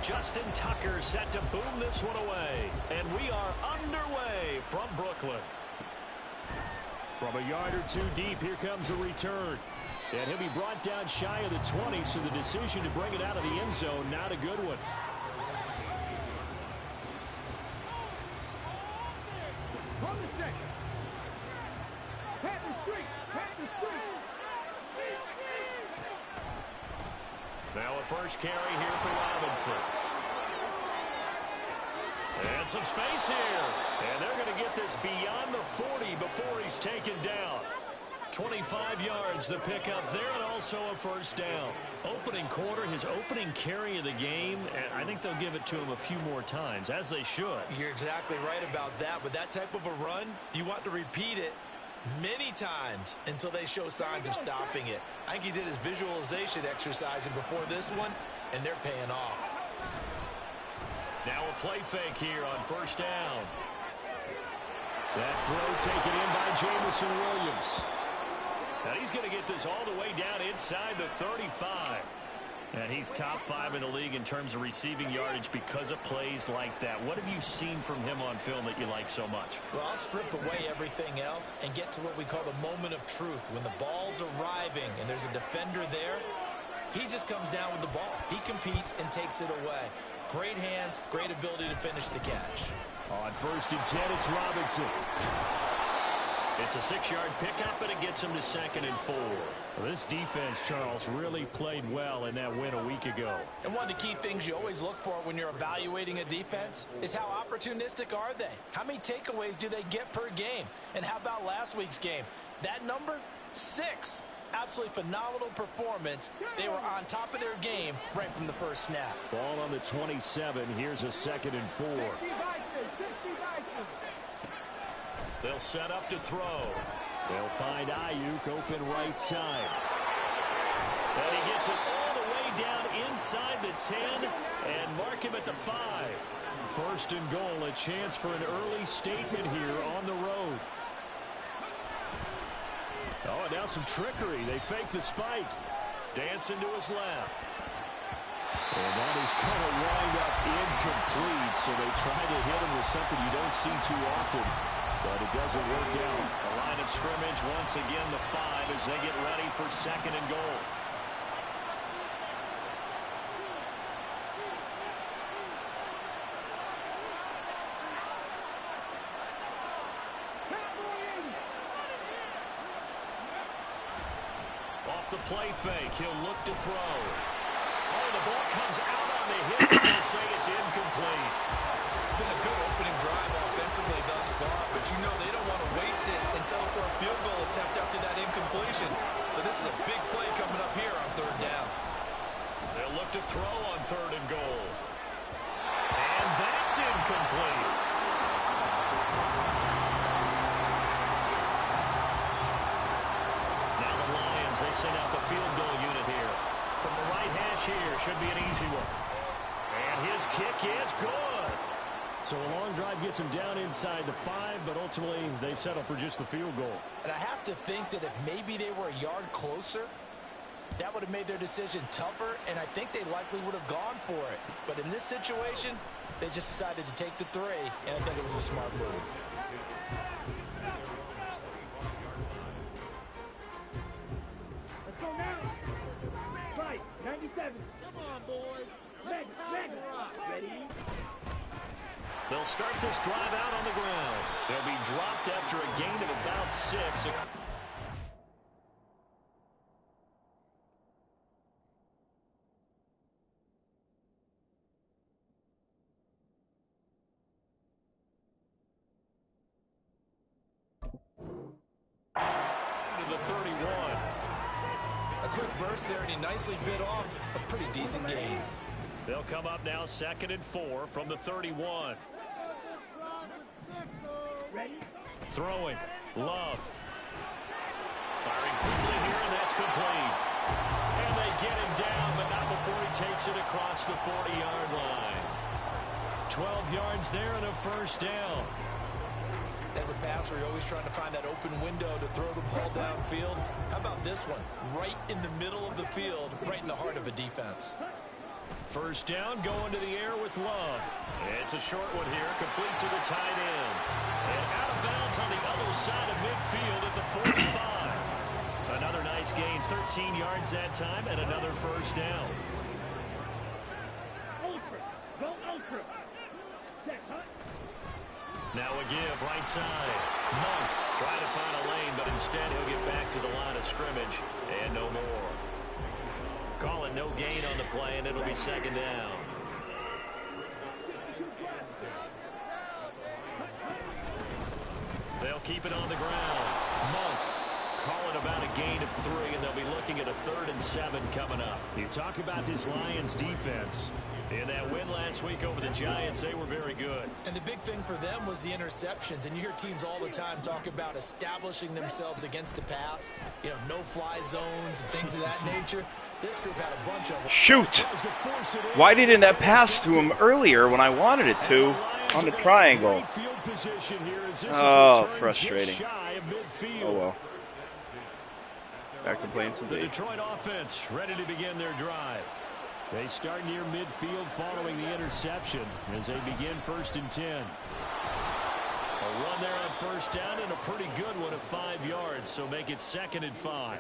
Justin Tucker set to boom this one away. And we are underway from Brooklyn. From a yard or two deep, here comes the return. And he'll be brought down shy of the 20, so the decision to bring it out of the end zone, not a good one. Now a first carry here for Robinson. And some space here. And they're going to get this beyond the 40 before he's taken down. 25 yards the pickup there, and also a first down. Opening quarter, his opening carry of the game, and I think they'll give it to him a few more times, as they should. You're exactly right about that. With that type of a run, you want to repeat it many times until they show signs of stopping it. I think he did his visualization exercising before this one, and they're paying off. Now a play fake here on first down. That throw taken in by Jamison Williams. Now he's going to get this all the way down inside the 35. And he's top 5 in the league in terms of receiving yardage because of plays like that. What have you seen from him on film that you like so much? Well, I'll strip away everything else and get to what we call the moment of truth. When the ball's arriving and there's a defender there, he just comes down with the ball. He competes and takes it away. Great hands, great ability to finish the catch. On first and 10, it's Robinson. It's a 6-yard pickup, and it gets him to 2nd and 4. Well, this defense, Charles, really played well in that win a week ago. And one of the key things you always look for when you're evaluating a defense is how opportunistic are they? How many takeaways do they get per game? And how about last week's game? That number, 6. Absolutely phenomenal performance. They were on top of their game right from the first snap. Ball on the 27. Here's a 2nd and 4. They'll set up to throw. They'll find Ayuk open right side. And he gets it all the way down inside the 10 and mark him at the 5. First and goal, a chance for an early statement here on the road. Oh, and now some trickery. They fake the spike. Dancing to his left. And that is going to wind up incomplete, so they try to hit him with something you don't see too often. But it doesn't work out. A line of scrimmage, once again, the 5 as they get ready for 2nd and goal. Off the play fake, he'll look to throw. Oh, the ball comes out on the hit, and they'll say it's incomplete. It's been a good opening drive offensively thus far, but you know they don't want to waste it and settle for a field goal attempt after that incompletion. So this is a big play coming up here on 3rd down. They'll look to throw on 3rd and goal. And that's incomplete. Now the Lions, they send out the field goal unit here. From the right hash here, should be an easy one. And his kick is good. So a long drive gets him down inside the 5, but ultimately they settle for just the field goal. And I have to think that if maybe they were a yard closer, that would have made their decision tougher, and I think they likely would have gone for it. But in this situation, they just decided to take the 3, and I think it was a smart move. Let's go now. Right, 97. Come on, boys. Ready. They'll start this drive out on the ground. They'll be dropped after a gain of about 6. To the 31. A quick burst there, and he nicely bit off a pretty decent gain. They'll come up now 2nd and 4 from the 31. Throwing. Love. Firing quickly here, and that's complete. And they get him down, but not before he takes it across the 40-yard line. 12 yards there and a first down. As a passer, you're always trying to find that open window to throw the ball downfield. How about this one? Right in the middle of the field, right in the heart of a defense. First down, going to the air with Love. It's a short one here, complete to the tight end. And out of bounds on the other side of midfield at the 45. Another nice gain, 13 yards that time, and another first down. Ultra. Go ultra. Now a give, right side. Monk trying to find a lane, but instead he'll get back to the line of scrimmage. And no more. Call it no gain on the play, and it'll be second down. They'll keep it on the ground. Monk call it about a gain of 3, and they'll be looking at a 3rd and 7 coming up. You talk about this Lions defense. In that win last week over the Giants, they were very good. And the big thing for them was the interceptions. And you hear teams all the time talk about establishing themselves against the pass. You know, no-fly zones and things of that nature. This group had a bunch of them. Shoot! Why didn't that pass to him earlier when I wanted it to on the triangle? Oh, frustrating. Oh, well. Back to playing some The Detroit offense ready to begin their drive. They start near midfield following the interception as they begin 1st and 10. A run there on first down and a pretty good one of 5 yards, so make it 2nd and 5.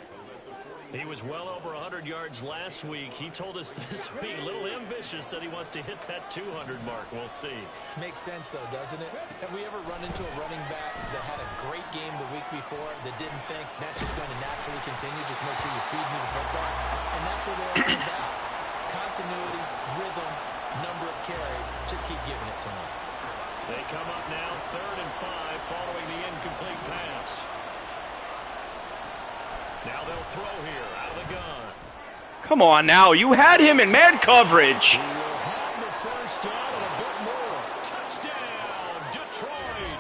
He was well over 100 yards last week. He told us this week, a little ambitious, that he wants to hit that 200 mark. We'll see. Makes sense, though, doesn't it? Have we ever run into a running back that had a great game the week before that didn't think that's just going to naturally continue? Just make sure you feed me the football. And that's what they're all about. Continuity, rhythm, number of carries. Just keep giving it to them. They come up now 3rd and 5 following the incomplete pass. Now they'll throw here out of the gun. Come on now, you had him in man coverage. He will have the first down and a bit more. Touchdown, Detroit.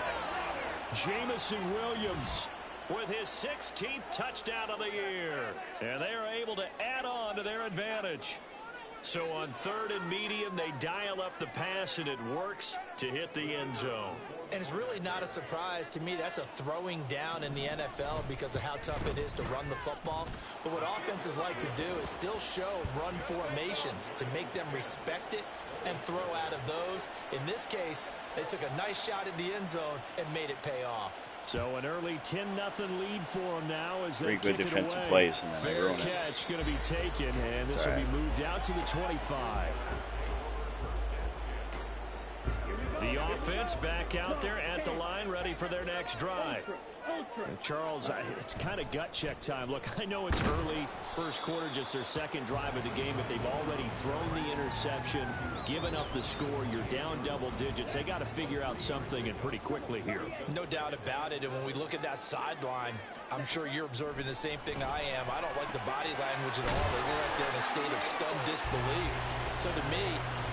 Jamison Williams with his 16th touchdown of the year. And they are able to add on to their advantage. So on 3rd and medium, they dial up the pass, and it works to hit the end zone. And it's really not a surprise to me. That's a throwing down in the NFL because of how tough it is to run the football. But what offenses like to do is still show run formations to make them respect it and throw out of those. In this case, they took a nice shot in the end zone and made it pay off. So an early 10-0 lead for them now as they Very good kick it defensive away. plays in that. Fair catch going to be taken, and this will be moved out to the 25. The offense back out there at the line, ready for their next drive. And Charles, it's kind of gut check time. Look, I know it's early, first quarter, just their 2nd drive of the game, but they've already thrown the interception, given up the score. You're down double digits. They got to figure out something, and pretty quickly here. No doubt about it. And when we look at that sideline, I'm sure you're observing the same thing I am. I don't like the body language at all. They're right there in a state of stunned disbelief. So to me,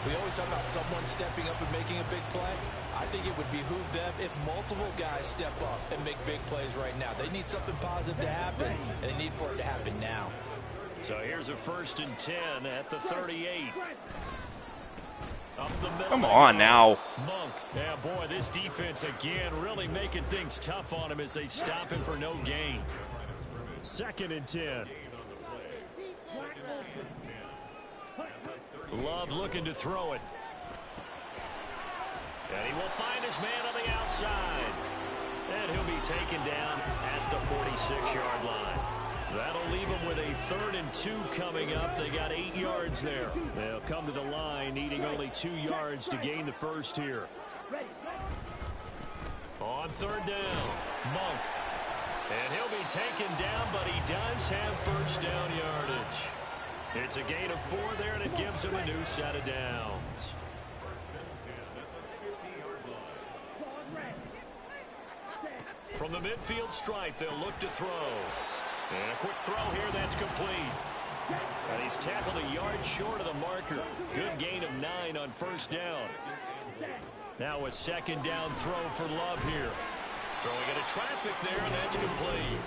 we always talk about someone stepping up and making a big play. I think it would behoove them if multiple guys step up and make big plays right now. They need something positive to happen, and they need for it to happen now. So here's a 1st and 10 at the 38. Up the middle. Come on now. Monk. Yeah, boy, this defense again really making things tough on him as they stop him for no gain. 2nd and 10. Love looking to throw it. And he will find his man on the outside. And he'll be taken down at the 46-yard line. That'll leave him with a 3rd and 2 coming up. They got 8 yards there. They'll come to the line needing only 2 yards to gain the first here. On 3rd down, Monk. And he'll be taken down, but he does have first down yardage. It's a gain of 4 there, and it gives him a new set of downs. From the midfield stripe, they'll look to throw. And a quick throw here, that's complete. And he's tackled a yard short of the marker. Good gain of 9 on first down. Now a 2nd down throw for Love here. Throwing into traffic there, and that's complete.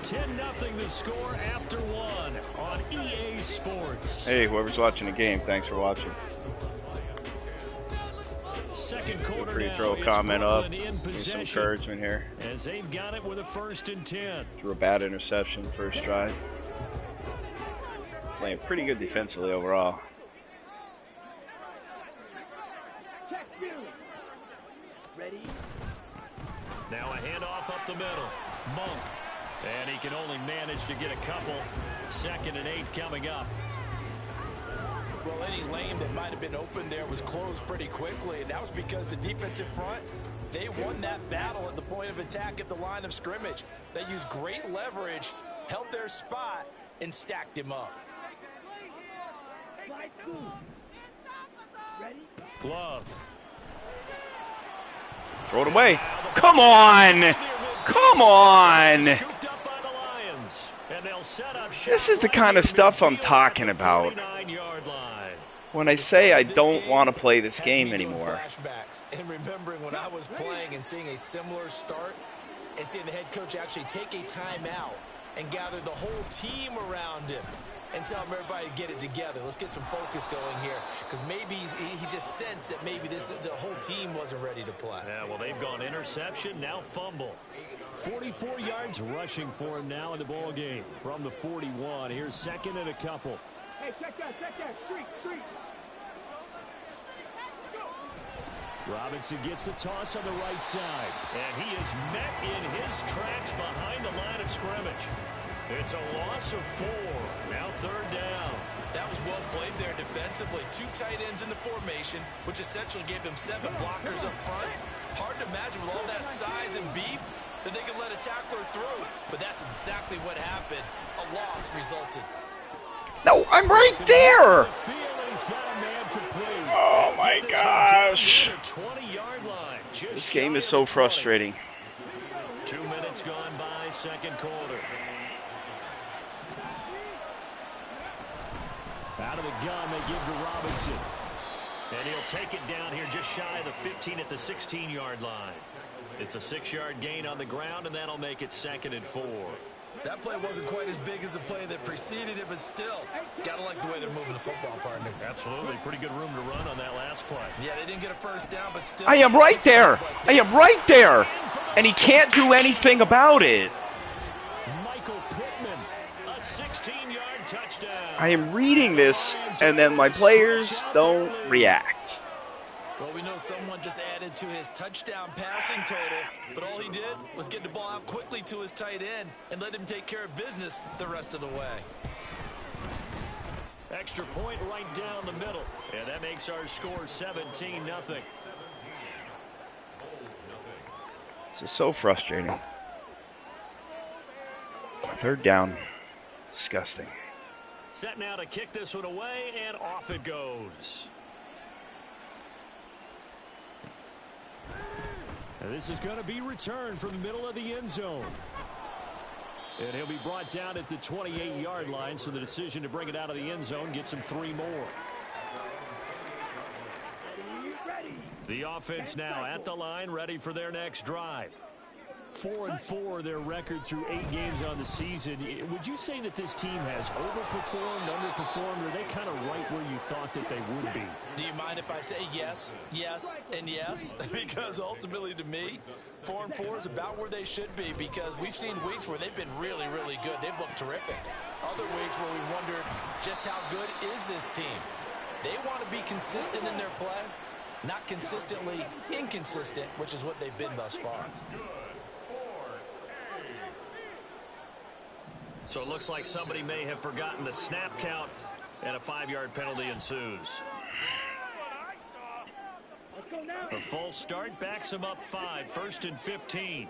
$10-0 the score after 1 on EA Sports. Hey, whoever's watching the game, thanks for watching. second quarter Free now. throw It's comment up. Brooklyn in Need some possession encouragement here. as they've got it with a 1st and 10. Threw a bad interception first drive. Playing pretty good defensively overall. Ready? Now a handoff up the middle. Monk. And he can only manage to get a couple. 2nd and 8 coming up. Well, any lane that might have been open there was closed pretty quickly, and that was because the defensive front, they won that battle at the point of attack at the line of scrimmage. They used great leverage, held their spot, and stacked him up. Ready? Glove. Throw it away. Come on! Come on! Scooped up by the Lions. And they'll set up This is the kind of stuff I'm talking about. 49-yard line. When I say I don't want to play this game anymore. Flashbacks and remembering when I was playing and seeing a similar start and seeing the head coach actually take a timeout and gather the whole team around him and tell everybody to get it together. Let's get some focus going here, because maybe he just sensed that maybe the whole team wasn't ready to play. Yeah, well, they've gone interception, now fumble. 44 yards rushing for him now in the ball game from the 41. Here's 2nd and a couple. Hey, check that, street. Robinson gets the toss on the right side, and he is met in his tracks behind the line of scrimmage. It's a loss of 4. Now 3rd down. That was well played there defensively. 2 tight ends in the formation, which essentially gave them 7 blockers up front. Hard to imagine with all that size and beef that they could let a tackler through. But that's exactly what happened. A loss resulted. No, I'm right there! Oh my gosh. This game is so frustrating. 2 minutes gone by, 2nd quarter. Out of the gun, they give to Robinson. And he'll take it down here just shy of the 15 at the 16-yard line. It's a 6-yard gain on the ground, and that'll make it 2nd and 4. That play wasn't quite as big as the play that preceded it, but still, gotta like the way they're moving the football, partner. Absolutely. Pretty good room to run on that last play. Yeah, they didn't get a 1st down, but still. I am right there! I am right there! And he can't do anything about it. Michael Pittman, a 16-yard touchdown. I am reading this, and then my players don't react. Well, we know someone just added to his touchdown passing total, but all he did was get the ball out quickly to his tight end and let him take care of business the rest of the way. Extra point right down the middle, and that makes our score 17-0. This is so frustrating. 3rd down. Disgusting. Set now to kick this one away, and off it goes. And this is going to be returned from the middle of the end zone. And he'll be brought down at the 28-yard line, so the decision to bring it out of the end zone gets him 3 more. The offense now at the line, ready for their next drive. 4-4 their record through 8 games on the season. Would you say that this team has overperformed, underperformed, or are they kind of right where you thought that they would be? Do you mind if I say yes, yes, and yes? Because ultimately to me, 4-4 is about where they should be, because we've seen weeks where they've been really, really good. They've looked terrific. Other weeks where we wondered just how good is this team. They want to be consistent in their play, not consistently inconsistent, which is what they've been thus far. So it looks like somebody may have forgotten the snap count, and a 5-yard penalty ensues. The false start backs him up 5, 1st and 15.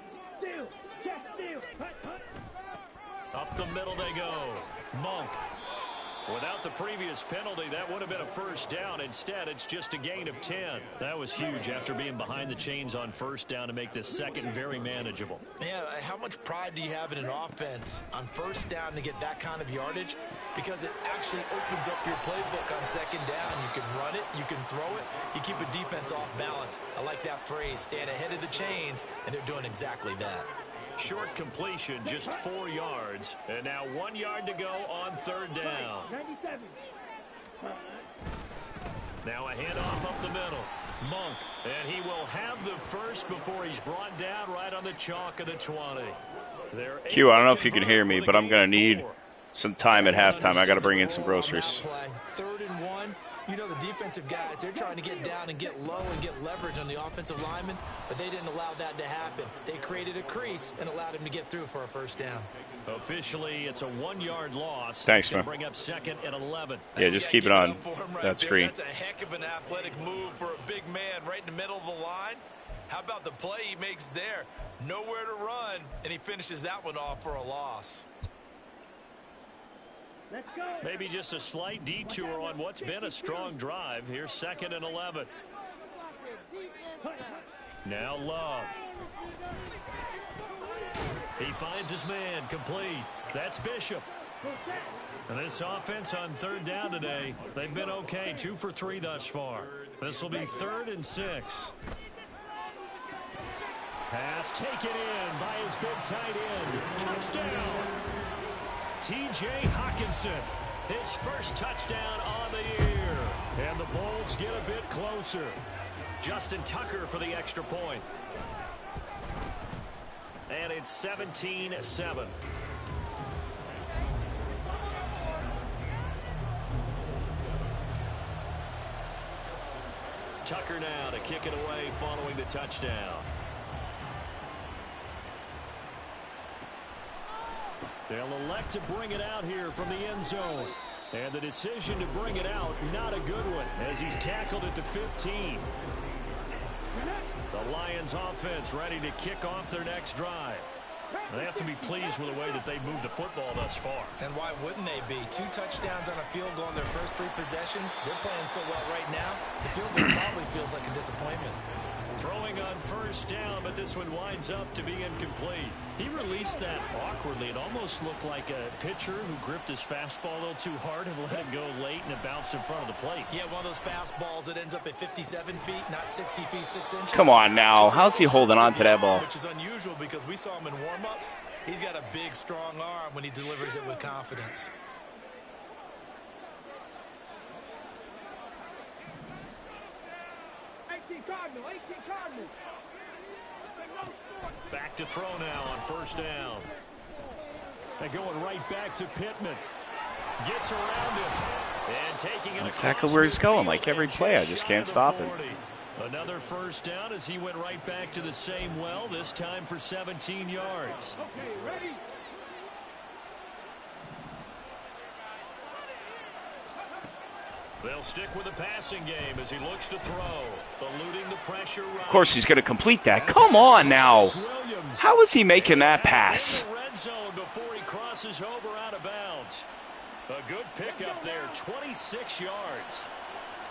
Up the middle they go. Monk. Without the previous penalty, that would have been a 1st down. Instead, it's just a gain of 10. That was huge after being behind the chains on 1st down to make this 2nd very manageable. Yeah, how much pride do you have in an offense on 1st down to get that kind of yardage? Because it actually opens up your playbook on 2nd down. You can run it, you can throw it, you keep a defense off balance. I like that phrase, stand ahead of the chains, and they're doing exactly that. Short completion, just 4 yards. And now 1 yard to go on 3rd down. 97. Now a handoff up the middle. Monk, and he will have the first before he's brought down right on the chalk of the 20. Q, I don't know if you can hear me, but I'm going to need some time at halftime. I got to bring in some groceries. 3rd and 1. You know, the defensive guys, they're trying to get down and get low and get leverage on the offensive lineman, but they didn't allow that to happen. They created a crease and allowed him to get through for a first down. Officially, it's a 1-yard loss. Thanks, man. Bring up 2nd and 11. Yeah, just keep it on that screen. That's a heck of an athletic move for a big man right in the middle of the line. How about the play he makes there? Nowhere to run, and he finishes that one off for a loss. Let's go. Maybe just a slight detour on what's been a strong drive. Here's 2nd and 11. Now Love. He finds his man, complete. That's Bishop. And this offense on 3rd down today, they've been okay, 2 for 3 thus far. This will be 3rd and 6. Pass taken in by his big tight end. Touchdown. T.J. Hawkinson, his first touchdown on the year. And the Bulls get a bit closer. Justin Tucker for the extra point. And it's 17-7. Tucker now to kick it away following the touchdown. They'll elect to bring it out here from the end zone. And the decision to bring it out, not a good one, as he's tackled at the 15. The Lions offense ready to kick off their next drive. They have to be pleased with the way that they've moved the football thus far. And why wouldn't they be? 2 touchdowns on a field goal in their first 3 possessions. They're playing so well right now, the field goal probably feels like a disappointment. Throwing on first down, but this one winds up to be incomplete. He released that awkwardly. It almost looked like a pitcher who gripped his fastball a little too hard and let it go late, and it bounced in front of the plate. Yeah, one of those fastballs that ends up at 57 feet, not 60 feet, 6 inches. Come on now. How's he holding on to that ball? Which is unusual because we saw him in warm-ups. He's got a big, strong arm when he delivers it with confidence. Back to throw now on first down. And going right back to Pittman. Gets around him. And taking it exactly where he's going. Like every play, I just can't stop him. Another first down as he went right back to the same well, this time for 17 yards. Okay, ready? They'll stick with the passing game as he looks to throw, eluding the pressure. Of course, he's going to complete that. Come on now. How is he making that pass? Red zone before he crosses over out of bounds. A good pickup there, 26 yards.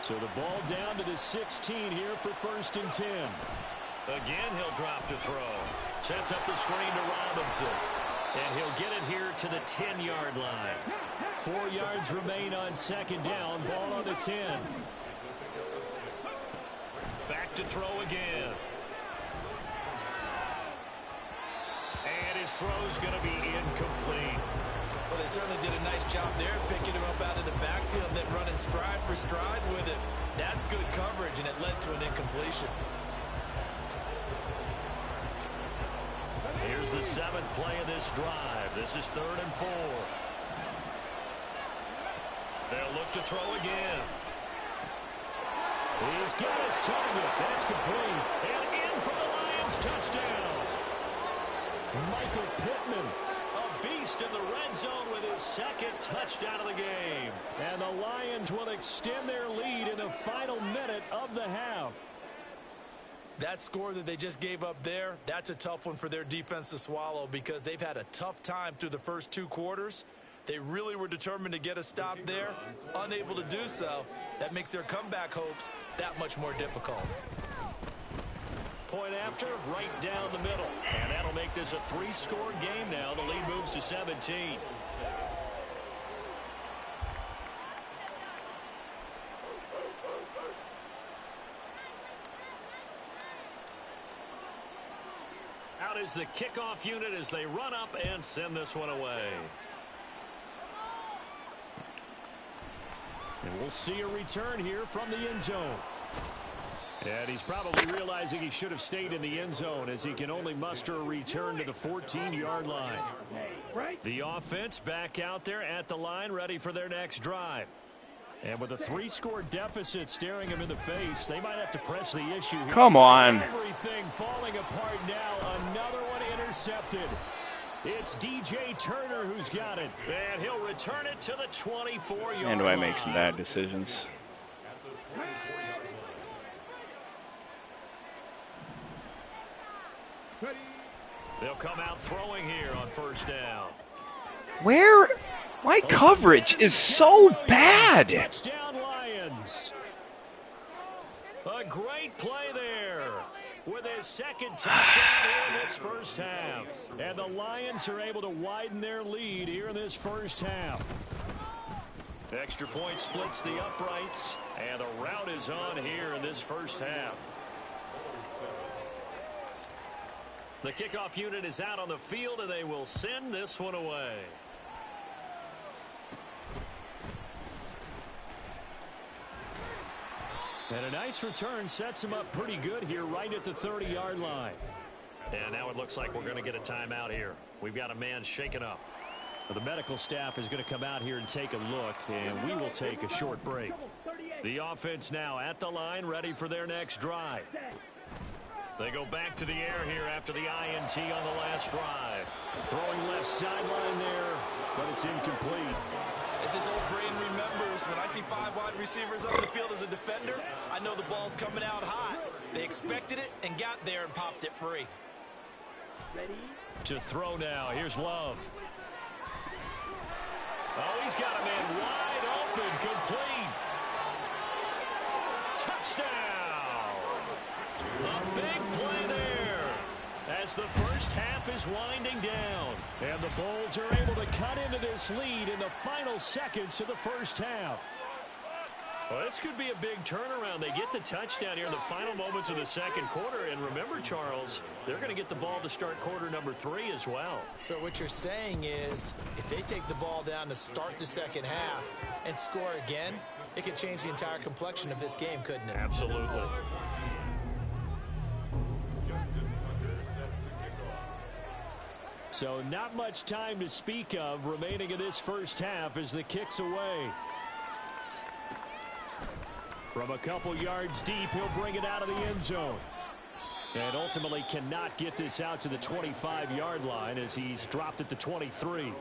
So the ball down to the 16 here for 1st and 10. Again, he'll drop to throw. Sets up the screen to Robinson. And he'll get it here to the 10-yard line. 4 yards remain on 2nd down. Ball on the 10. Back to throw again. And his throw's going to be incomplete. Well, they certainly did a nice job there, picking him up out of the backfield and then running stride for stride with it. That's good coverage, and it led to an incompletion. Here's the 7th play of this drive. This is 3rd and 4. They'll look to throw again. He's got his target. That's complete. And in for the Lions touchdown. Michael Pittman, a beast in the red zone with his 2nd touchdown of the game. And the Lions will extend their lead in the final minute of the half. That score that they just gave up there, that's a tough one for their defense to swallow because they've had a tough time through the first 2 quarters. They really were determined to get a stop there, unable to do so. That makes their comeback hopes that much more difficult. Point after, right down the middle. And that'll make this a 3-score game now. The lead moves to 17. Out is the kickoff unit as they run up and send this one away. And we'll see a return here from the end zone. And he's probably realizing he should have stayed in the end zone as he can only muster a return to the 14-yard line. The offense back out there at the line, ready for their next drive. And with a 3-score deficit staring him in the face, they might have to press the issue here. Come on. Everything falling apart now. Another one intercepted. It's DJ Turner who's got it. And he'll return it to the 24-yard line. And do I make some bad decisions? They'll come out throwing here on first down. Where? My coverage is so bad. Touchdown Lions. A great play there with his second touchdown here in this first half. And the Lions are able to widen their lead here in this first half. Extra point splits the uprights, and the route is on here in this first half. The kickoff unit is out on the field, and they will send this one away. And a nice return sets him up pretty good here right at the 30-yard line. And now it looks like we're going to get a timeout here. We've got a man shaken up. The medical staff is going to come out here and take a look, and we will take a short break. The offense now at the line, ready for their next drive. They go back to the air here after the INT on the last drive. Throwing left sideline there, but it's incomplete. As his old brain remembers, when I see 5 wide receivers on the field as a defender, I know the ball's coming out hot. They expected it and got there and popped it free. Ready? To throw now. Here's Love. Oh, he's got a man wide open, complete. Touchdown. A big play there as the first half is winding down. And the Bulls are able to cut into this lead in the final seconds of the first half. Well, this could be a big turnaround. They get the touchdown here in the final moments of the second quarter. And remember, Charles, they're going to get the ball to start quarter number 3 as well. So what you're saying is if they take the ball down to start the second half and score again, it could change the entire complexion of this game, couldn't it? Absolutely. So not much time to speak of remaining in this first half as the kick's away. From a couple yards deep, he'll bring it out of the end zone. And ultimately cannot get this out to the 25-yard line as he's dropped at the 23.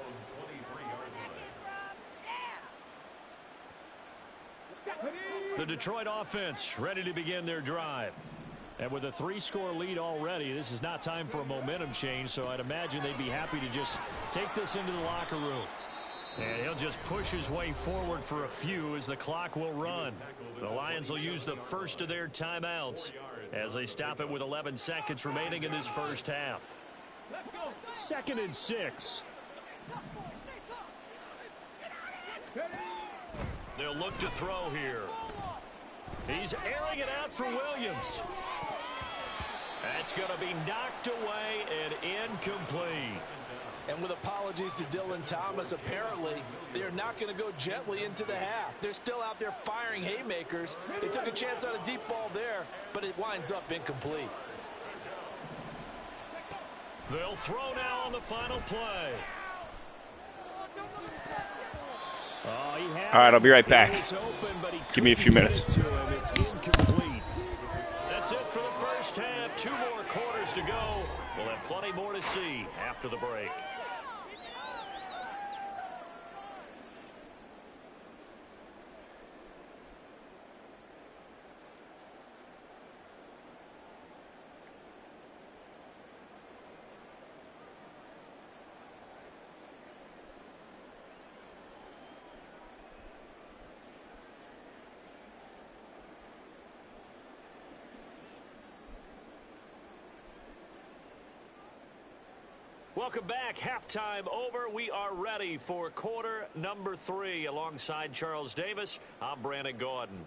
The Detroit offense ready to begin their drive. And with a 3-score lead already, this is not time for a momentum change, so I'd imagine they'd be happy to just take this into the locker room. And he'll just push his way forward for a few as the clock will run. The Lions will use the first of their timeouts as they stop it with 11 seconds remaining in this first half. 2nd and 6. They'll look to throw here. He's airing it out for Williams. That's going to be knocked away and incomplete. And with apologies to Dylan Thomas, apparently they're not going to go gently into the half. They're still out there firing haymakers. They took a chance on a deep ball there, but it winds up incomplete. They'll throw now on the final play. All right, I'll be right back. Give me a few minutes. It's incomplete. That's it for the first half. 2 more quarters to go. We'll have plenty more to see after the break. Welcome back. Halftime over. We are ready for quarter number 3. Alongside Charles Davis, I'm Brandon Gordon.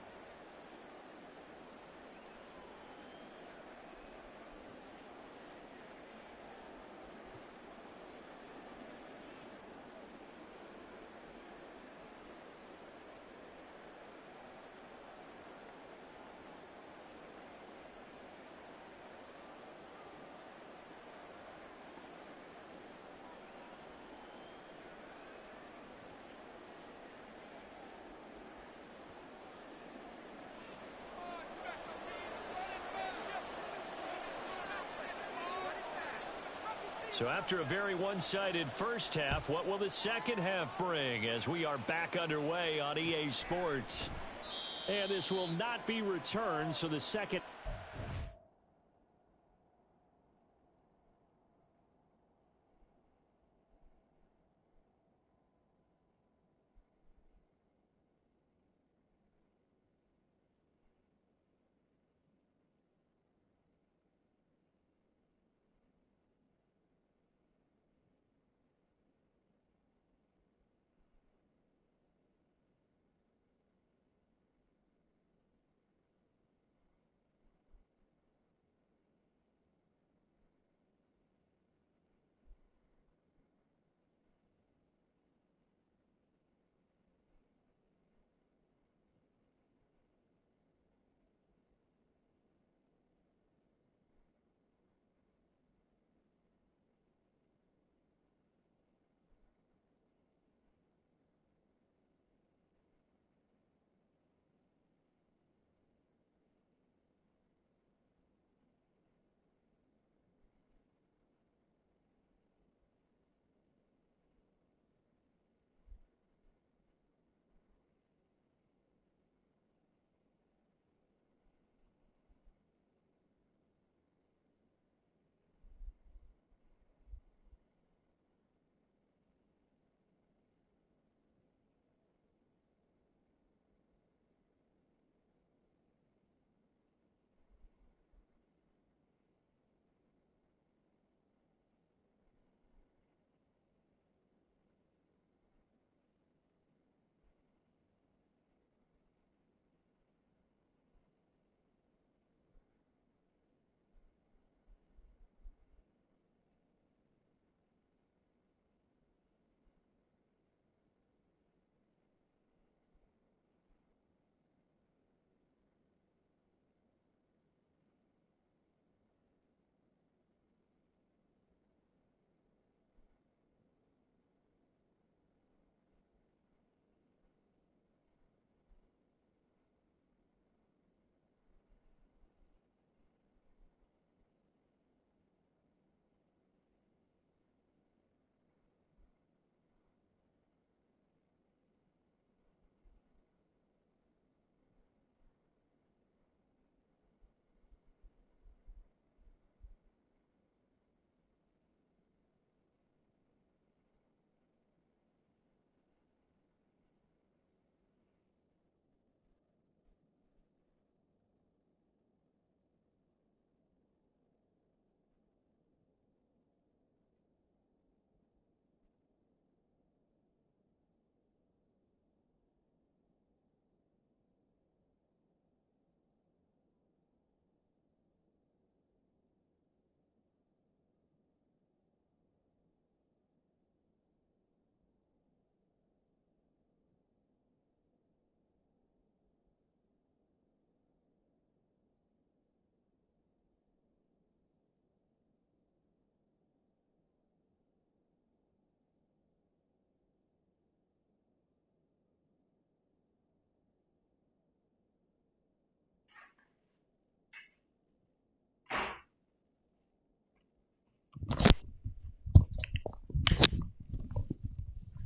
So after a very one-sided first half, what will the second half bring as we are back underway on EA Sports? And this will not be returned, so the second...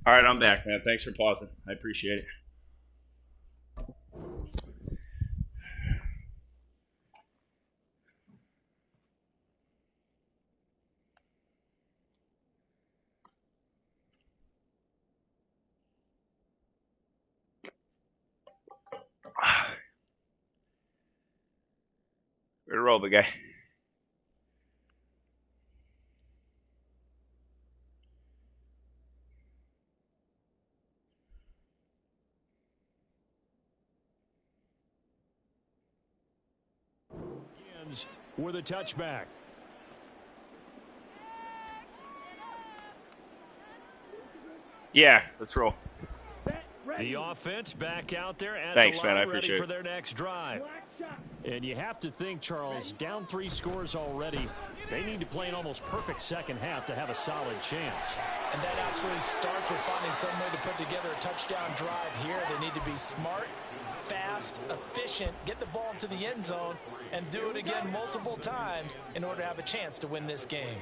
All right, I'm back, man. Thanks for pausing. I appreciate it. Ready to roll, big guy. For the touchback. Yeah, let's roll. The offense back out there at Thanks, the line, man. I ready appreciate for it. their next drive. And you have to think, Charles, down 3 scores already. They need to play an almost perfect second half to have a solid chance. And that absolutely starts with finding some way to put together a touchdown drive here. They need to be smart, fast, efficient, get the ball to the end zone, and do it again multiple times in order to have a chance to win this game.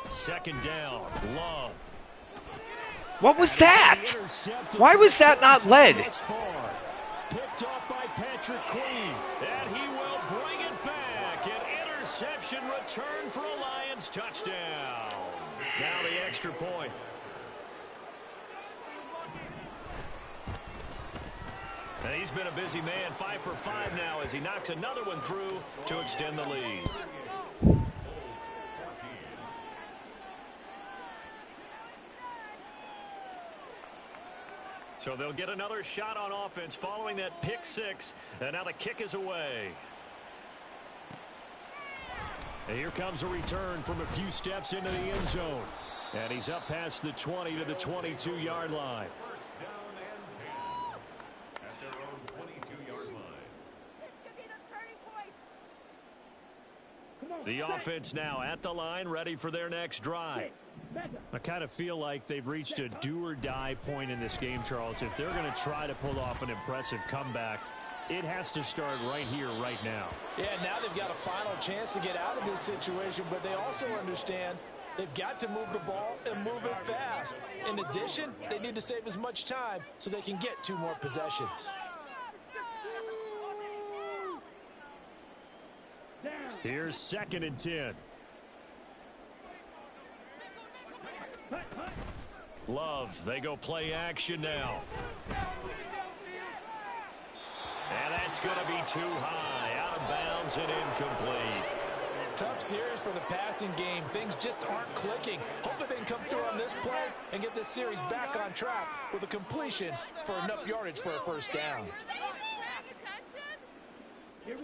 Second down, Love. What was that? Why was that not led? Picked off by Patrick Queen, and he will bring it back. An interception return for a Lions touchdown. Now the extra point. And he's been a busy man, 5 for 5 now as he knocks another one through to extend the lead. So they'll get another shot on offense following that pick 6, and now the kick is away. And here comes a return from a few steps into the end zone. And he's up past the 20 to the 22-yard line. First down and 10 at their own 22-yard line. The offense now at the line, ready for their next drive. I kind of feel like they've reached a do-or-die point in this game, Charles. If they're going to try to pull off an impressive comeback, it has to start right here, right now. Yeah, now they've got a final chance to get out of this situation, but they also understand they've got to move the ball and move it fast. In addition, they need to save as much time so they can get 2 more possessions. Here's 2nd and 10. Love, they go play action now. And that's going to be too high, out of bounds and incomplete. Tough series for the passing game. Things just aren't clicking. Hopefully they can come through on this play and get this series back on track with a completion for enough yardage for a first down.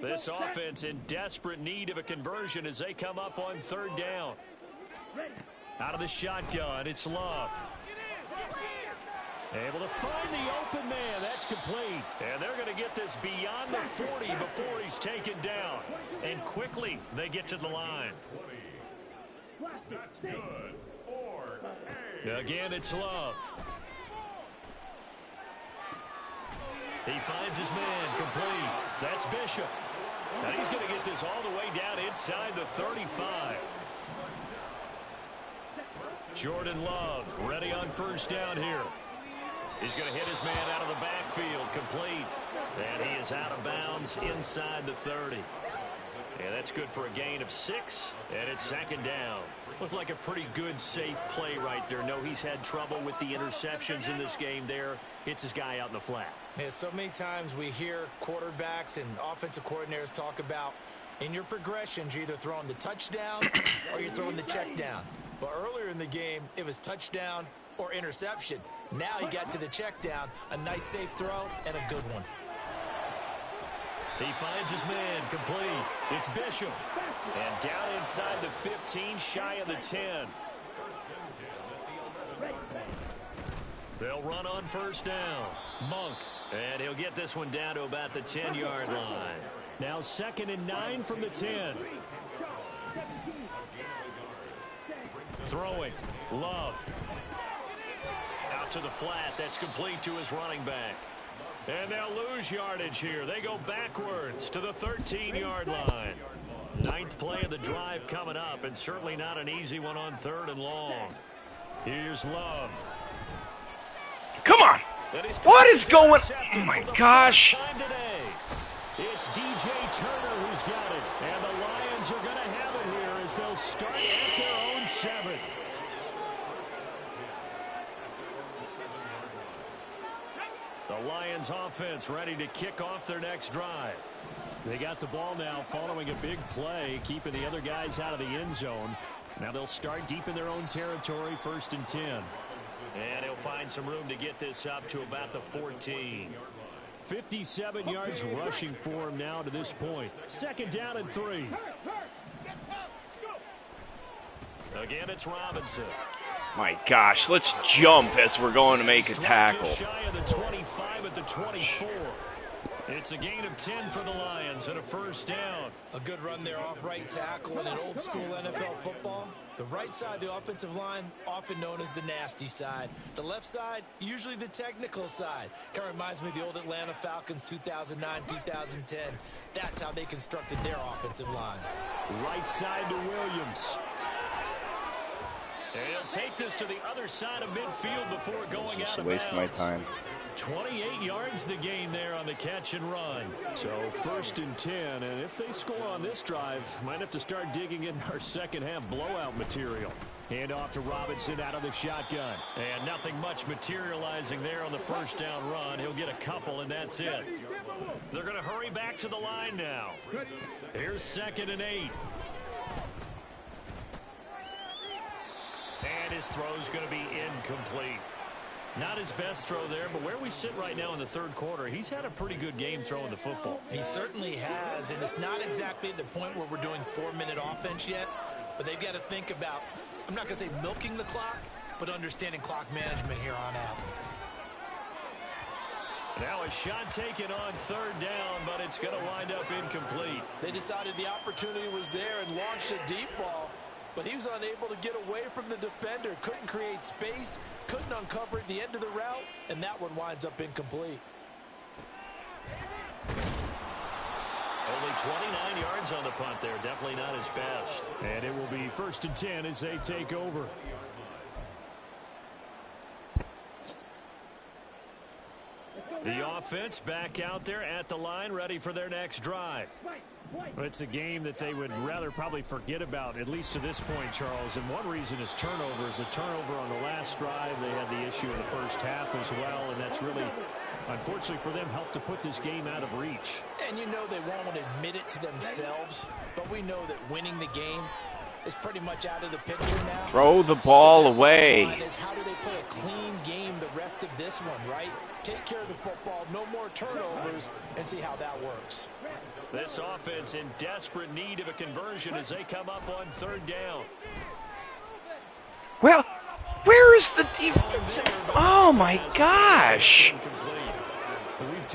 This offense in desperate need of a conversion as they come up on 3rd down. Out of the shotgun, it's Love. Able to find the open man. That's complete. And they're going to get this beyond the 40 before he's taken down. And quickly, they get to the line. That's good. 4. Again, it's Love. He finds his man complete. That's Bishop. And he's going to get this all the way down inside the 35. Jordan Love ready on 1st down here. He's going to hit his man out of the backfield, complete. And he is out of bounds inside the 30. And that's good for a gain of 6. And it's 2nd down. Looked like a pretty good, safe play right there. No, he's had trouble with the interceptions in this game there. Hits his guy out in the flat. Yeah, so many times we hear quarterbacks and offensive coordinators talk about in your progressions, you're either throwing the touchdown or you're throwing the check down. But earlier in the game, it was touchdown or interception. Now he got to the check down, a nice safe throw and a good one. He finds his man complete. It's Bishop. And down inside the 15, shy of the 10. They'll run on 1st down. Monk. And he'll get this one down to about the 10-yard line. Now 2nd and 9 from the 10. Throwing. Love. Out to the flat. That's complete to his running back. And they'll lose yardage here. They go backwards to the 13-yard line. 9th play of the drive coming up, and certainly not an easy one on 3rd and long. Here's Love. Come on. What is going? Oh, my gosh. It's DJ Turner who's got it. And the Lions are going to have it here as they'll start at their own 7. The Lions offense ready to kick off their next drive. They got the ball now following a big play, keeping the other guys out of the end zone. Now they'll start deep in their own territory, 1st and 10. And he'll find some room to get this up to about the 14. 57 yards rushing for him now to this point. 2nd down and 3. Again, it's Robinson. My gosh, let's jump as we're going to make a tackle. Just shy of the 25 at the 24. It's a gain of 10 for the Lions and a first down. A good run there off right tackle in an old school NFL football. The right side of the offensive line, often known as the nasty side. The left side, usually the technical side. Kind of reminds me of the old Atlanta Falcons 2009-2010. That's how they constructed their offensive line. Right side to Williams. And he'll take this to the other side of midfield before going out of bounds. Just a waste of my time. 28 yards the gain there on the catch and run. So first and 10, and if they score on this drive, might have to start digging in our second half blowout material. Hand off to Robinson out of the shotgun. And nothing much materializing there on the first down run. He'll get a couple, and that's it. They're going to hurry back to the line now. Here's 2nd and 8. And his throw's going to be incomplete. Not his best throw there, but where we sit right now in the third quarter, he's had a pretty good game throwing the football. He certainly has, and it's not exactly at the point where we're doing 4-minute offense yet, but they've got to think about, I'm not going to say milking the clock, but understanding clock management here on out. Now a shot taken on 3rd down, but it's going to wind up incomplete. They decided the opportunity was there and launched a deep ball, but he was unable to get away from the defender, couldn't create space, couldn't uncover at the end of the route, and that one winds up incomplete. Only 29 yards on the punt there. Definitely not his best. And it will be 1st and 10 as they take over. The offense back out there at the line, ready for their next drive. It's a game that they would rather probably forget about, at least to this point, Charles. And one reason is turnovers. A turnover on the last drive. They had the issue in the first half as well, and that's really, unfortunately for them, helped to put this game out of reach. And you know they won't admit it to themselves, but we know that winning the game is pretty much out of the picture now. Throw the ball away. Is how do they play a clean game the rest of this one, right? Take care of the football, no more turnovers, and see how that works. This offense in desperate need of a conversion as they come up on 3rd down. Well, where is the defense? Oh my gosh.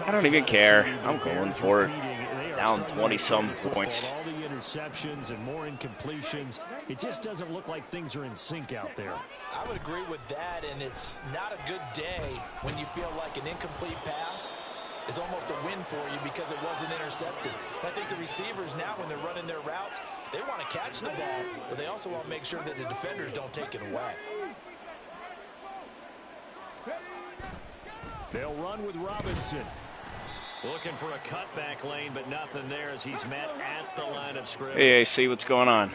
I don't even care. I'm going for it. Down 20-some points. All the interceptions and more incompletions. It just doesn't look like things are in sync out there. I would agree with that, and it's not a good day when you feel like an incomplete pass is almost a win for you because it wasn't intercepted. I think the receivers now, when they're running their routes, they want to catch the ball, but they also want to make sure that the defenders don't take it away. They'll run with Robinson. Looking for a cutback lane, but nothing there as he's met at the line of scrimmage. Hey, AC, what's going on?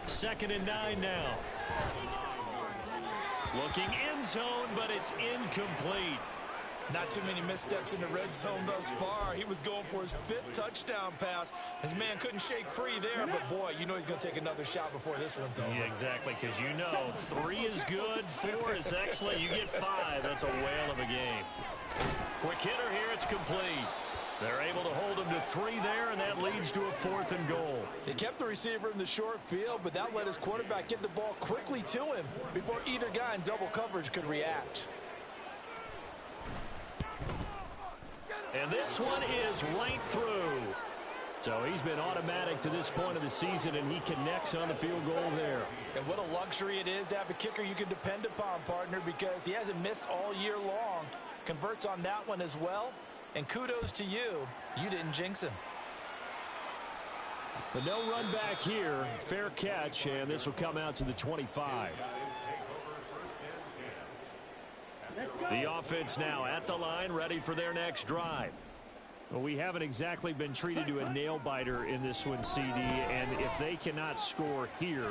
2nd and 9 now. Looking end zone, but it's incomplete. Not too many missteps in the red zone thus far. He was going for his 5th touchdown pass. His man couldn't shake free there, but boy, you know he's going to take another shot before this one's over. Yeah, exactly, because you know 3 is good, 4 is excellent. You get 5. That's a whale of a game. Quick hitter here, it's complete. They're able to hold him to 3 there, and that leads to a 4th and goal. They kept the receiver in the short field, but that let his quarterback get the ball quickly to him before either guy in double coverage could react. And this one is right through. So he's been automatic to this point of the season, and he connects on the field goal there. And what a luxury it is to have a kicker you can depend upon, partner, because he hasn't missed all year long. Converts on that one as well. And kudos to you. You didn't jinx him. But no run back here. Fair catch, and this will come out to the 25. The offense now at the line, ready for their next drive. Well, we haven't exactly been treated to a nail-biter in this one, CD, and if they cannot score here,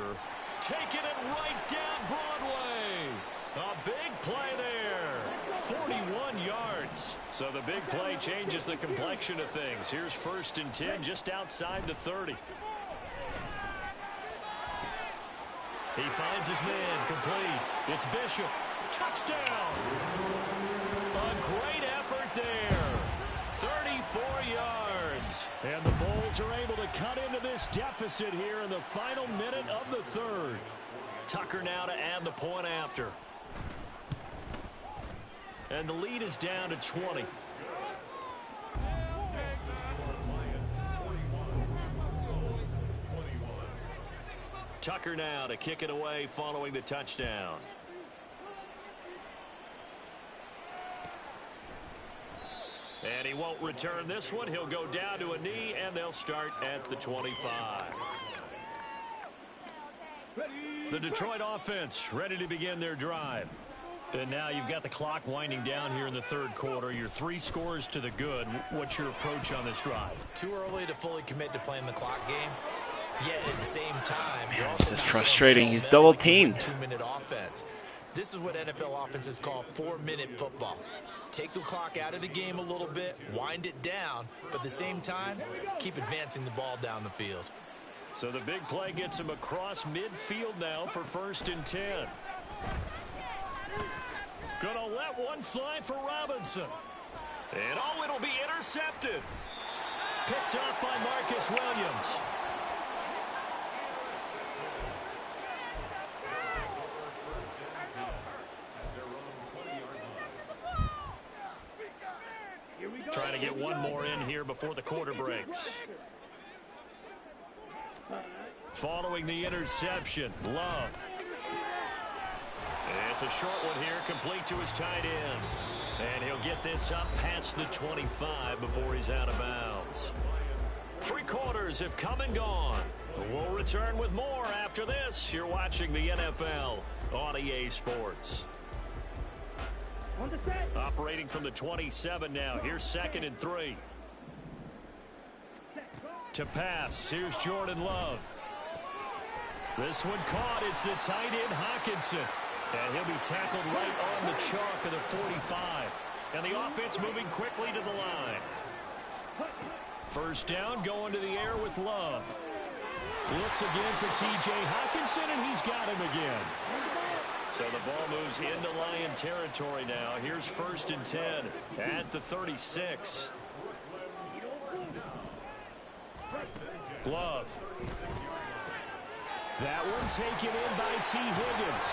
taking it right down Broadway. A big play there. 41 yards. So the big play changes the complexion of things. Here's 1st and 10 just outside the 30. He finds his man complete. It's Bishop. Touchdown. A great effort there. 34 yards. And the Bulls are able to cut into this deficit here in the final minute of the 3rd. Tucker now to add the point after. And the lead is down to 20. Tucker now to kick it away following the touchdown. And he won't return this one. He'll go down to a knee, and they'll start at the 25. The Detroit offense ready to begin their drive. And now you've got the clock winding down here in the third quarter. You're 3 scores to the good. What's your approach on this drive? Too early to fully commit to playing the clock game. Yet at the same time, you're This also is not frustrating. going He's to double like you teamed. win 2-minute offense. This is what NFL offenses call 4-minute football. Take the clock out of the game a little bit, wind it down, but at the same time, keep advancing the ball down the field. So the big play gets him across midfield now for 1st and 10. Gonna let one fly for Robinson. And it'll be intercepted. Picked up by Marcus Williams. Trying to get one more in here before the quarter breaks. Following the interception, Love. It's a short one here, complete to his tight end. And he'll get this up past the 25 before he's out of bounds. 3 quarters have come and gone. We'll return with more after this. You're watching the NFL on EA Sports. Operating from the 27 now. Here's 2nd and 3. To pass. Here's Jordan Love. This one caught. It's the tight end Hawkinson. And he'll be tackled right on the chalk of the 45. And the offense moving quickly to the line. 1st down, going to the air with Love. Looks again for T.J. Hawkinson, and he's got him again. So the ball moves into Lion territory now. Here's 1st and 10 at the 36. Love. That one taken in by T. Higgins.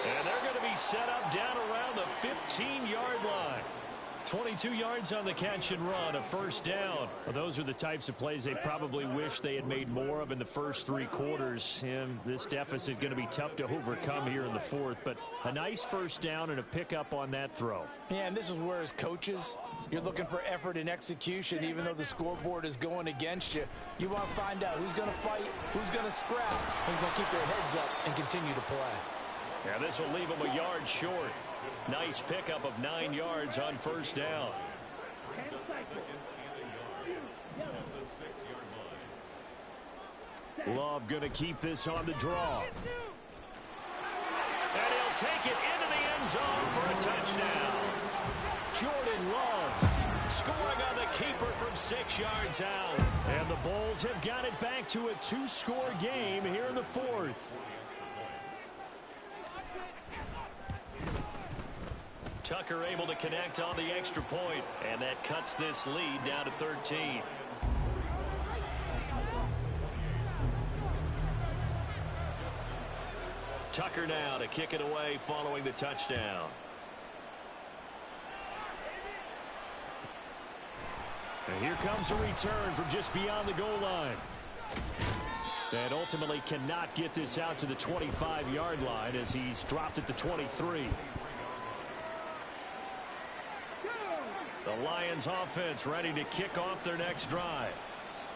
And they're going to be set up down around the 15-yard line. 22 yards on the catch and run, a 1st down. Well, those are the types of plays they probably wish they had made more of in the first 3 quarters. And this deficit is going to be tough to overcome here in the 4th. But a nice 1st down and a pickup on that throw. Yeah, and this is where as coaches, you're looking for effort and execution. Even though the scoreboard is going against you, you want to find out who's going to fight, who's going to scrap, who's going to keep their heads up and continue to play. Yeah, this will leave them a yard short. Nice pickup of 9 yards on 1st down. Love going to keep this on the draw. And he'll take it into the end zone for a touchdown. Jordan Love scoring on the keeper from 6 yards out. And the Bulls have got it back to a 2-score game here in the 4th. Tucker able to connect on the extra point, and that cuts this lead down to 13. Tucker now to kick it away following the touchdown. And here comes a return from just beyond the goal line. And ultimately cannot get this out to the 25-yard line as he's dropped at the 23. The Lions offense ready to kick off their next drive.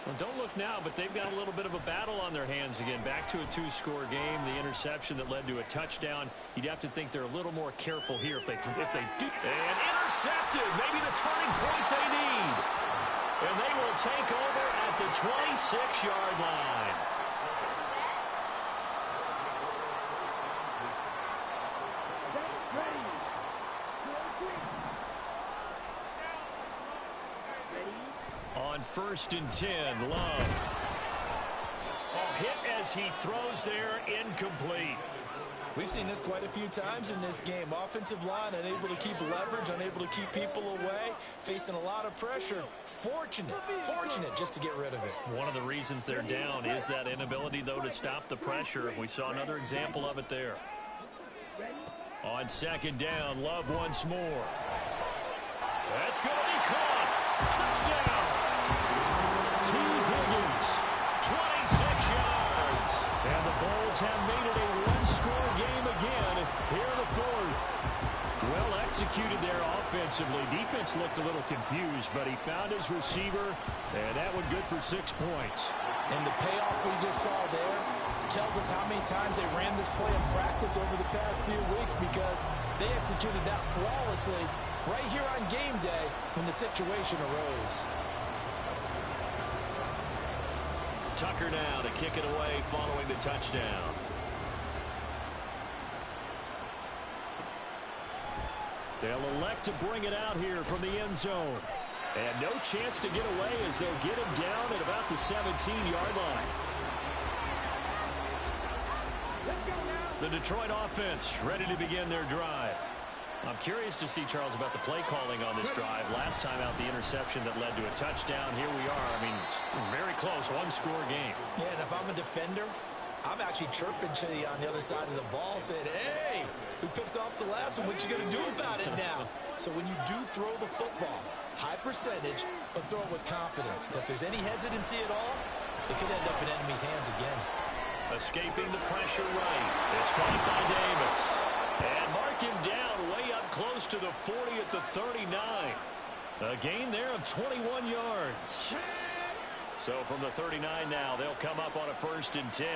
Well, don't look now, but they've got a little bit of a battle on their hands again. Back to a 2-score game. The interception that led to a touchdown. You'd have to think they're a little more careful here if they do. And intercepted. Maybe the turning point they need. And they will take over at the 26-yard line. On 1st and 10, Love. Oh, hit as he throws there, incomplete. We've seen this quite a few times in this game. Offensive line unable to keep leverage, unable to keep people away, facing a lot of pressure. Fortunate just to get rid of it. One of the reasons they're down is that inability, though, to stop the pressure. We saw another example of it there. On second down, Love once more. That's going to be caught. Touchdown. T. Higgins, 26 yards. And the Bulls have made it a one-score game again here in the fourth. Well executed there offensively. Defense looked a little confused, but he found his receiver, and that one good for 6 points. And the payoff we just saw there tells us how many times they ran this play in practice over the past few weeks, because they executed that flawlessly right here on game day when the situation arose. Tucker now to kick it away following the touchdown. They'll elect to bring it out here from the end zone. And no chance to get away as they'll get him down at about the 17-yard line. The Detroit offense ready to begin their drive. I'm curious to see, Charles, about the play calling on this drive. Last time out, the interception that led to a touchdown. Here we are. I mean, very close, one-score game. Yeah, and if I'm a defender, I'm actually chirping to you on the other side of the ball, saying, hey, we picked off the last one. What you going to do about it now? So when you do throw the football, high percentage, but throw it with confidence. Because if there's any hesitancy at all, it could end up in enemy's hands again. Escaping the pressure right. It's caught by Davis. And mark him down way up close to the 40 at the 39. A gain there of 21 yards. So from the 39 now, they'll come up on a 1st and 10.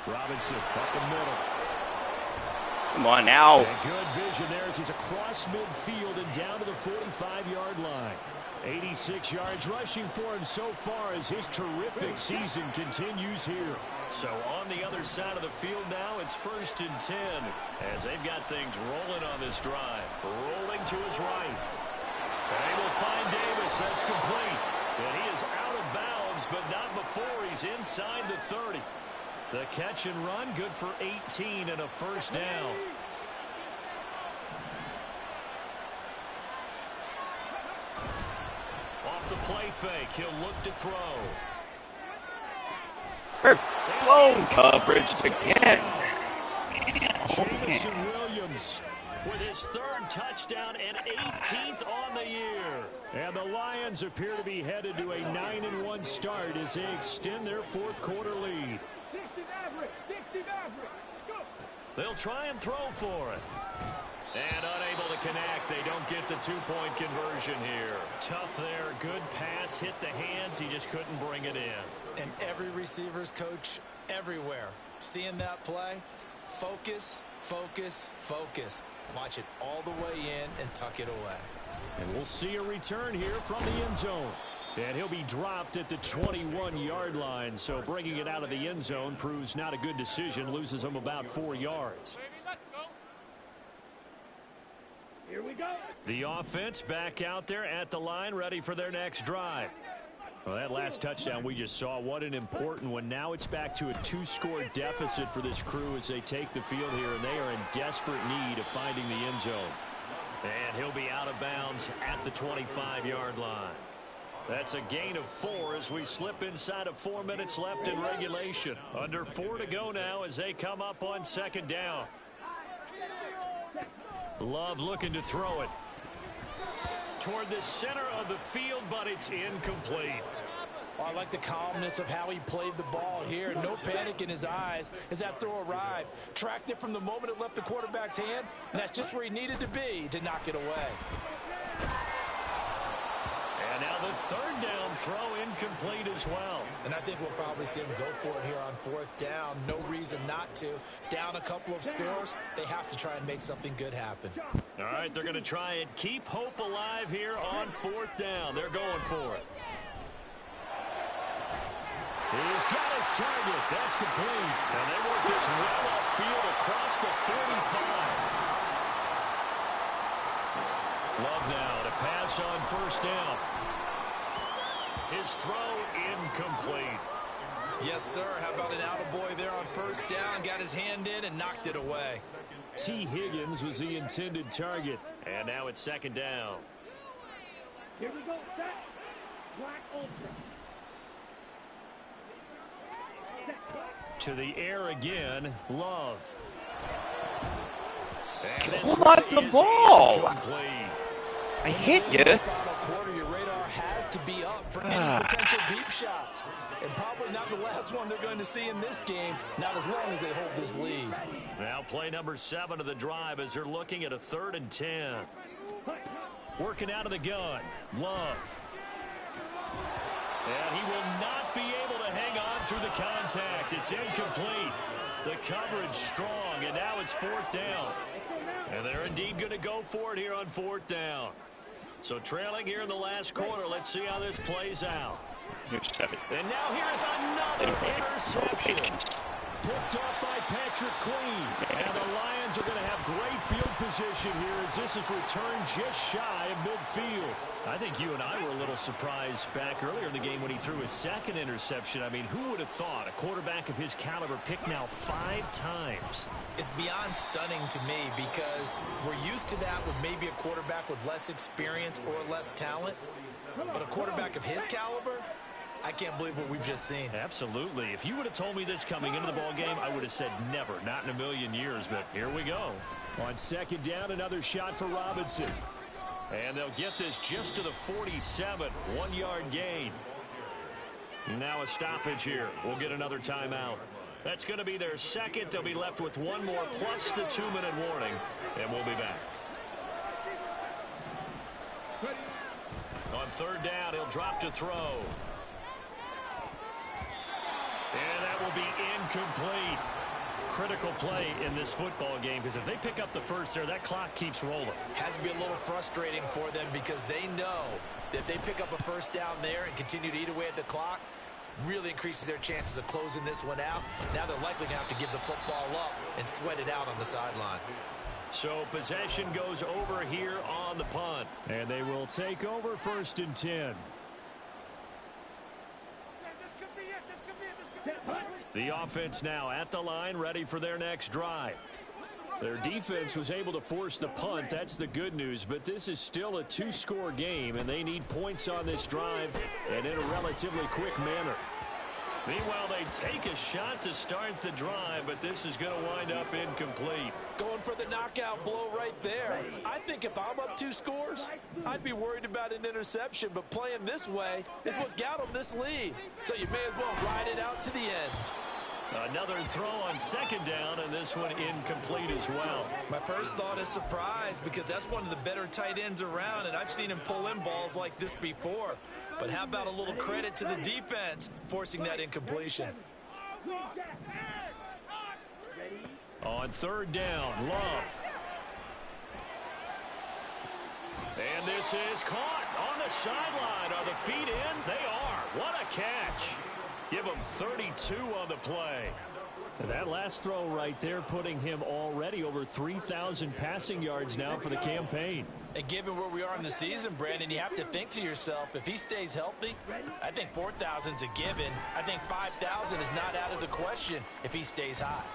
Robinson up the middle. Come on now. And good vision there as he's across midfield and down to the 45-yard line. 86 yards rushing for him so far as his terrific season continues here. So on the other side of the field now, it's 1st and 10 as they've got things rolling on this drive. Rolling to his right. And he will find Davis. That's complete. And he is out of bounds, but not before he's inside the 30. The catch and run, good for 18 and a 1st down. Off the play fake, he'll look to throw. Blown coverage again. Jamison Williams with his 3rd touchdown and 18th on the year. And the Lions appear to be headed to a 9-1 start as they extend their 4th quarter lead. They'll try and throw for it. And unable to connect. They don't get the 2-point conversion here. Tough there. Good pass. Hit the hands. He just couldn't bring it in. And every receiver's coach everywhere, seeing that play, focus, focus, focus. Watch it all the way in and tuck it away. And we'll see a return here from the end zone. And he'll be dropped at the 21-yard line. So bringing it out of the end zone proves not a good decision. Loses him about 4 yards. Here we go. The offense back out there at the line, ready for their next drive. Well, that last touchdown we just saw, what an important one. Now it's back to a 2-score deficit for this crew as they take the field here, and they are in desperate need of finding the end zone. And he'll be out of bounds at the 25-yard line. That's a gain of 4 as we slip inside of 4 minutes left in regulation. Under 4 to go now as they come up on 2nd down. Love looking to throw it toward the center of the field, but it's incomplete. Oh, I like the calmness of how he played the ball here. No panic in his eyes as that throw arrived. Tracked it from the moment it left the quarterback's hand, and that's just where he needed to be to knock it away. And now the 3rd down throw incomplete as well. And I think we'll probably see him go for it here on 4th down. No reason not to. Down a couple of scores, they have to try and make something good happen. All right, they're going to try and keep hope alive here on 4th down. They're going for it. He's got his target. That's complete. And they work this well upfield across the 45. Love now to pass on 1st down. His throw incomplete. Yes, sir. How about an attaboy there on 1st down? Got his hand in and knocked it away. T. Higgins was the intended target. And now it's 2nd down. Here we go. Set. Black ultra. To the air again. Love. Hold on to the ball. I hit you. Final quarter, your radar has to be up for any potential deep shots. And probably not the last one they're going to see in this game, not as long as they hold this lead. Now play number 7 of the drive as they're looking at a 3rd and 10. Working out of the gun, Love. And he will not be able to hang on through the contact. It's incomplete. The coverage strong, and now it's 4th down. And they're indeed going to go for it here on 4th down. So trailing here in the last quarter, let's see how this plays out. And now here's another interception. Picked up by Patrick Queen. And the Lions are going to have great field position here as this is returned just shy of midfield. I think you and I were a little surprised back earlier in the game when he threw his 2nd interception. I mean, who would have thought a quarterback of his caliber picked now 5 times? It's beyond stunning to me because we're used to that with maybe a quarterback with less experience or less talent. But a quarterback of his caliber, I can't believe what we've just seen. Absolutely. If you would have told me this coming into the ball game, I would have said never, not in a million years. But here we go. On 2nd down, another shot for Robinson. And they'll get this just to the 47, 1-yard gain. Now a stoppage here. We'll get another timeout. That's going to be their 2nd. They'll be left with 1 more plus the 2-minute warning. And we'll be back. On 3rd down, he'll drop to throw. And that will be incomplete. Critical play in this football game because if they pick up the first there, that clock keeps rolling. Has to be a little frustrating for them because they know that if they pick up a 1st down there and continue to eat away at the clock, really increases their chances of closing this one out. Now they're likely going to have to give the football up and sweat it out on the sideline. So possession goes over here on the punt. And they will take over 1st and 10. The offense now at the line, ready for their next drive. Their defense was able to force the punt. That's the good news. But this is still a 2-score game, and they need points on this drive and in a relatively quick manner. Meanwhile, they take a shot to start the drive, but this is going to wind up incomplete. Going for the knockout blow right there. I think if I'm up 2 scores, I'd be worried about an interception, but playing this way is what got them this lead. So you may as well ride it out to the end. Another throw on 2nd down, and this one incomplete as well. My first thought is surprise because that's one of the better tight ends around, and I've seen him pull in balls like this before. But how about a little credit to the defense forcing that incompletion? On 3rd down, Love. And this is caught on the sideline. Are the feet in? They are. What a catch. Give him 32 on the play. And that last throw right there putting him already over 3,000 passing yards now for the campaign. And given where we are in the season, Brandon, you have to think to yourself, if he stays healthy, I think 4,000's a given. I think 5,000 is not out of the question if he stays hot.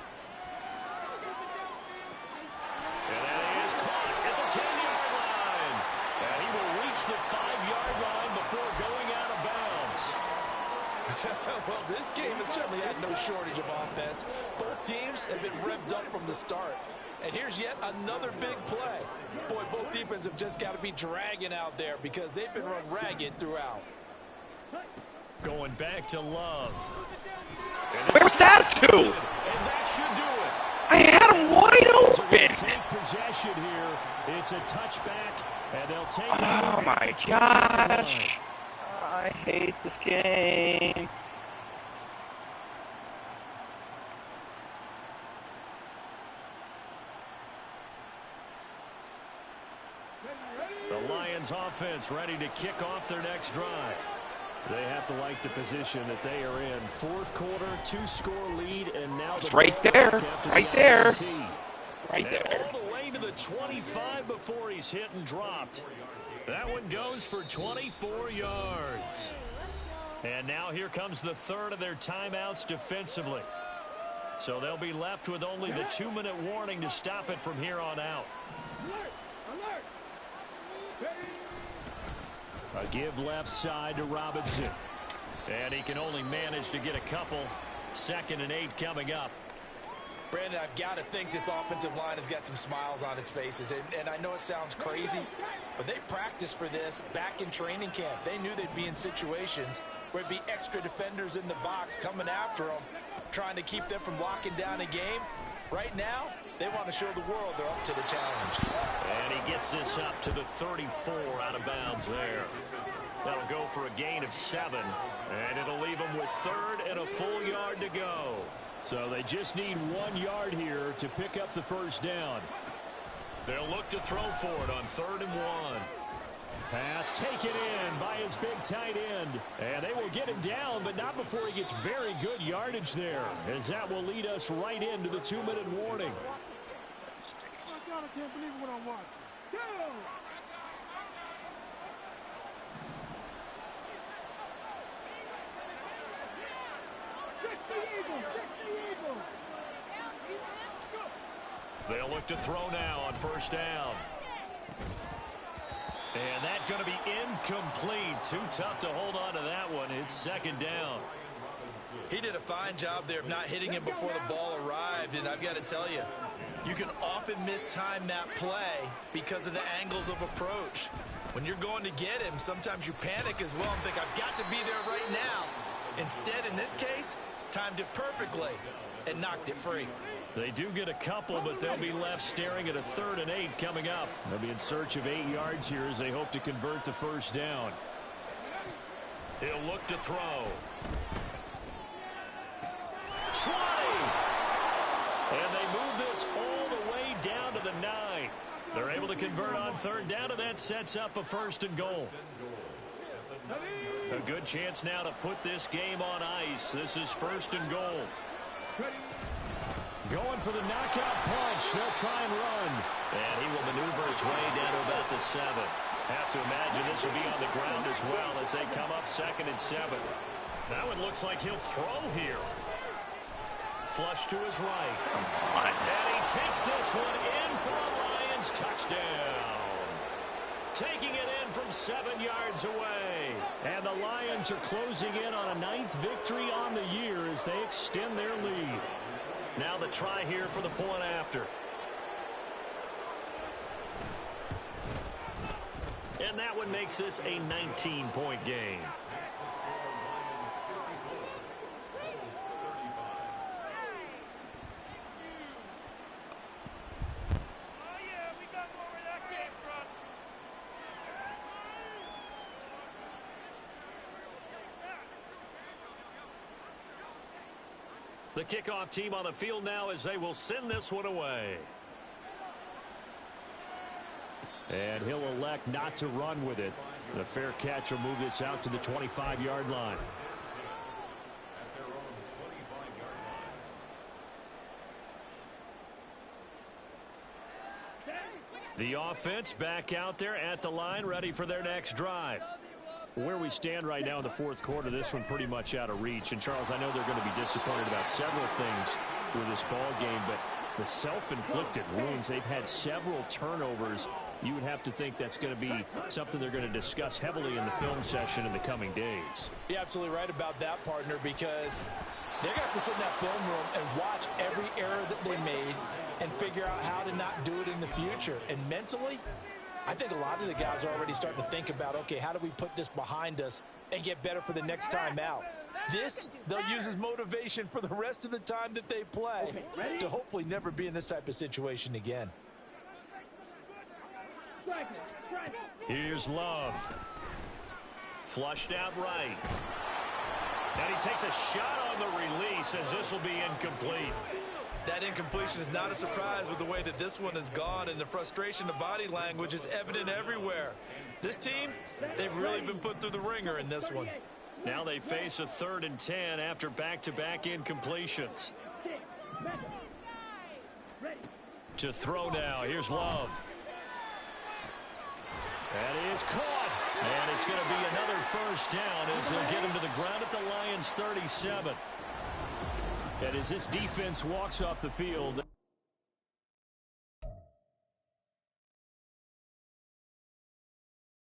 And that is caught at the 10-yard line. And he will reach the 5-yard line before going out of bounds. Well, this game has certainly had no shortage of offense. Both teams have been revved up from the start. And here's yet another big play. Boy, both defenses have just got to be dragging out there because they've been run ragged throughout. Going back to Love. Where's that to? And that should do it. I had him wide So open. take possession here. It's a touchback, and they'll take it. Oh my gosh. I hate this game. The Lions offense ready to kick off their next drive. They have to like the position that they are in. 4th quarter, 2-score lead, and now the right there, right there, right there. All the way to the 25 before he's hit and dropped. That one goes for 24 yards. And now here comes the 3rd of their timeouts defensively. So they'll be left with only the 2-minute warning to stop it from here on out. A give left side to Robinson. And he can only manage to get a couple. 2nd and 8 coming up. Brandon, I've got to think this offensive line has got some smiles on its faces. And I know it sounds crazy, but they practiced for this back in training camp. They knew they'd be in situations where it'd be extra defenders in the box coming after them, trying to keep them from locking down a game. Right now, they want to show the world they're up to the challenge. And he gets this up to the 34 out of bounds there. That'll go for a gain of 7, and it'll leave them with 3rd and a full yard to go. So they just need 1 yard here to pick up the first down. They'll look to throw for it on 3rd and 1. Pass taken in by his big tight end. And they will get him down, but not before he gets very good yardage there, as that will lead us right into the 2-minute warning. Oh, God, I can't believe what I'm watching. Go! They'll look to throw now on 1st down. And that's going to be incomplete. Too tough to hold on to that one. It's 2nd down. He did a fine job there of not hitting him before the ball arrived, and I've got to tell you, you can often mistime that play because of the angles of approach. When you're going to get him, sometimes you panic as well and think, I've got to be there right now. Instead, in this case, timed it perfectly and knocked it free. They do get a couple, but they'll be left staring at a 3rd and 8 coming up. They'll be in search of 8 yards here as they hope to convert the 1st down. He'll look to throw. 20! And they move this all the way down to the 9. They're able to convert on 3rd down, and that sets up a 1st and goal. A good chance now to put this game on ice. This is 1st and goal. Going for the knockout punch. They'll try and run. And he will maneuver his way down to about the 7. Have to imagine this will be on the ground as well as they come up 2nd and 7. That one looks like he'll throw here. Flush to his right. And he takes this one in for a Lions touchdown. Taking it in from 7 yards away. And the Lions are closing in on a 9th victory on the year as they extend their lead. Now the try here for the point after. And that one makes this a 19-point game. The kickoff team on the field now as they will send this one away. And he'll elect not to run with it. The fair catch will move this out to the 25-yard line. The offense back out there at the line, ready for their next drive. Where we stand right now in the 4th quarter, this one pretty much out of reach. And, Charles, I know they're going to be disappointed about several things with this ball game, but the self-inflicted wounds, they've had several turnovers. You would have to think that's going to be something they're going to discuss heavily in the film session in the coming days. You're absolutely right about that, partner, because they're going to have to sit in that film room and watch every error that they made and figure out how to not do it in the future. And mentally, I think a lot of the guys are already starting to think about, okay, how do we put this behind us and get better for the next time out? This, they'll use as motivation for the rest of the time that they play to hopefully never be in this type of situation again. Here's Love. Flushed out right. And he takes a shot on the release as this will be incomplete. That incompletion is not a surprise with the way that this one has gone, and the frustration of body language is evident everywhere. This team, they've really been put through the ringer in this one. Now they face a 3rd and 10 after back-to-back incompletions. To throw now, here's Love. That is caught. And it's going to be another 1st down as they'll get him to the ground at the Lions 37. And as this defense walks off the field,